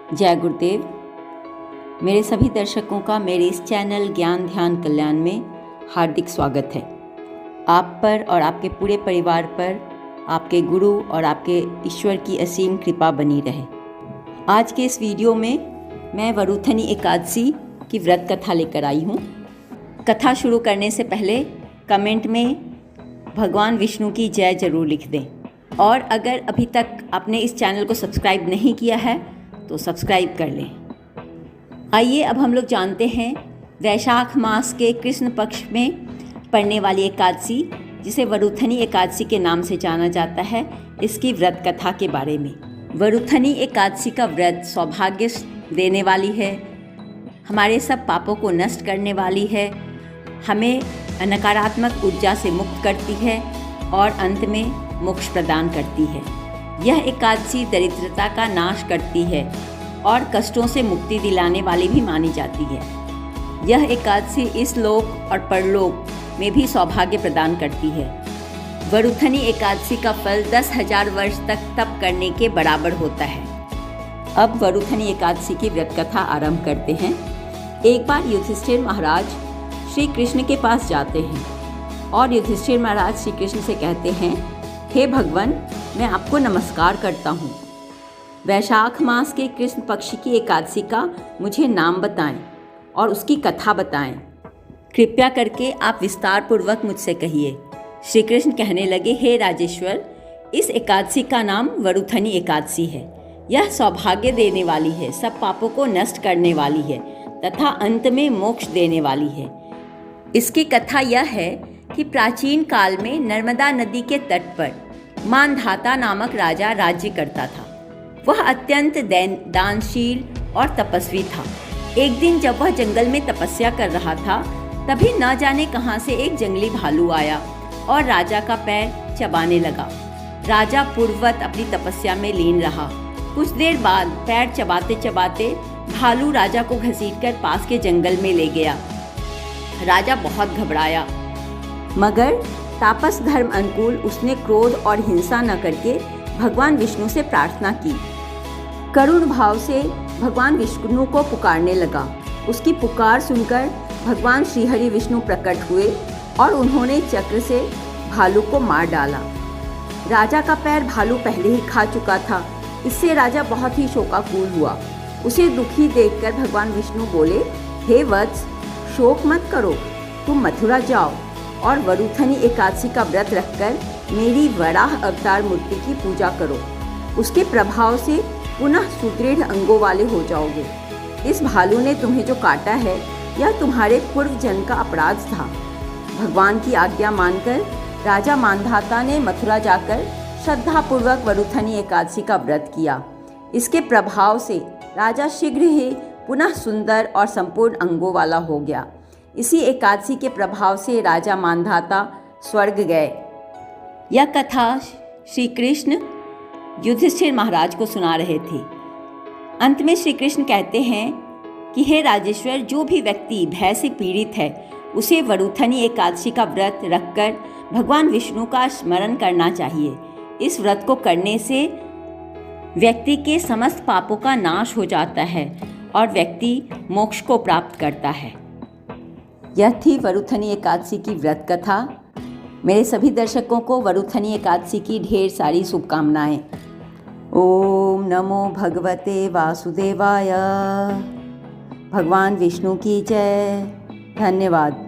जय गुरुदेव। मेरे सभी दर्शकों का मेरे इस चैनल ज्ञान ध्यान कल्याण में हार्दिक स्वागत है। आप पर और आपके पूरे परिवार पर आपके गुरु और आपके ईश्वर की असीम कृपा बनी रहे। आज के इस वीडियो में मैं वरुथनी एकादशी की व्रत कथा लेकर आई हूँ। कथा शुरू करने से पहले कमेंट में भगवान विष्णु की जय जरूर लिख दें, और अगर अभी तक आपने इस चैनल को सब्सक्राइब नहीं किया है तो सब्सक्राइब कर लें। आइए अब हम लोग जानते हैं वैशाख मास के कृष्ण पक्ष में पड़ने वाली एकादशी, जिसे वरुथनी एकादशी के नाम से जाना जाता है, इसकी व्रत कथा के बारे में। वरुथनी एकादशी का व्रत सौभाग्य देने वाली है, हमारे सब पापों को नष्ट करने वाली है, हमें नकारात्मक ऊर्जा से मुक्त करती है और अंत में मोक्ष प्रदान करती है। यह एकादशी दरिद्रता का नाश करती है और कष्टों से मुक्ति दिलाने वाली भी मानी जाती है। यह एकादशी इस लोक और परलोक में भी सौभाग्य प्रदान करती है। वरुथनी एकादशी का फल 10,000 वर्ष तक तप करने के बराबर होता है। अब वरुथनी एकादशी की व्रत कथा आरंभ करते हैं। एक बार युधिष्ठिर महाराज श्री कृष्ण के पास जाते हैं और युधिष्ठिर महाराज श्री कृष्ण से कहते हैं, हे भगवान, मैं आपको नमस्कार करता हूँ। वैशाख मास के कृष्ण पक्ष की एकादशी का मुझे नाम बताएं और उसकी कथा बताएं। कृपया करके आप विस्तार पूर्वक मुझसे कहिए। श्री कृष्ण कहने लगे, हे राजेश्वर, इस एकादशी का नाम वरुथनी एकादशी है। यह सौभाग्य देने वाली है, सब पापों को नष्ट करने वाली है तथा अंत में मोक्ष देने वाली है। इसकी कथा यह है कि प्राचीन काल में नर्मदा नदी के तट पर मानधाता नामक राजा राज्य करता था। वह अत्यंत दानशील और तपस्वी था। एक दिन जब वह जंगल में तपस्या कर रहा था, तभी न जाने कहां से एक जंगली भालू आया और राजा का पैर चबाने लगा। राजा पूर्ववत अपनी तपस्या में लीन रहा। कुछ देर बाद पैर चबाते चबाते भालू राजा को घसीटकर पास के जंगल में ले गया। राजा बहुत घबराया, मगर तापस धर्म अनुकूल उसने क्रोध और हिंसा न करके भगवान विष्णु से प्रार्थना की। करुण भाव से भगवान विष्णु को पुकारने लगा। उसकी पुकार सुनकर भगवान श्रीहरि विष्णु प्रकट हुए और उन्होंने चक्र से भालू को मार डाला। राजा का पैर भालू पहले ही खा चुका था। इससे राजा बहुत ही शोकाकुल हुआ। उसे दुखी देखकर भगवान विष्णु बोले, हे वत्स, शोक मत करो, तुम मथुरा जाओ और वरुथनी एकादशी का व्रत रखकर मेरी वराह अवतार मूर्ति की पूजा करो। उसके प्रभाव से पुनः सुदृढ़ अंगों वाले हो जाओगे। इस भालू ने तुम्हें जो काटा है, यह तुम्हारे पूर्व जन्म का अपराध था। भगवान की आज्ञा मानकर राजा मानधाता ने मथुरा जाकर श्रद्धापूर्वक वरुथनी एकादशी का व्रत किया। इसके प्रभाव से राजा शीघ्र ही पुनः सुंदर और संपूर्ण अंगों वाला हो गया। इसी एकादशी के प्रभाव से राजा मानधाता स्वर्ग गए। यह कथा श्री कृष्ण युधिष्ठिर महाराज को सुना रहे थे। अंत में श्री कृष्ण कहते हैं कि हे राजेश्वर, जो भी व्यक्ति भय से पीड़ित है, उसे वरुथनी एकादशी का व्रत रखकर भगवान विष्णु का स्मरण करना चाहिए। इस व्रत को करने से व्यक्ति के समस्त पापों का नाश हो जाता है और व्यक्ति मोक्ष को प्राप्त करता है। यह थी वरुथनी एकादशी की व्रत कथा। मेरे सभी दर्शकों को वरुथनी एकादशी की ढेर सारी शुभकामनाएं। ओम नमो भगवते वासुदेवाय। भगवान विष्णु की जय। धन्यवाद।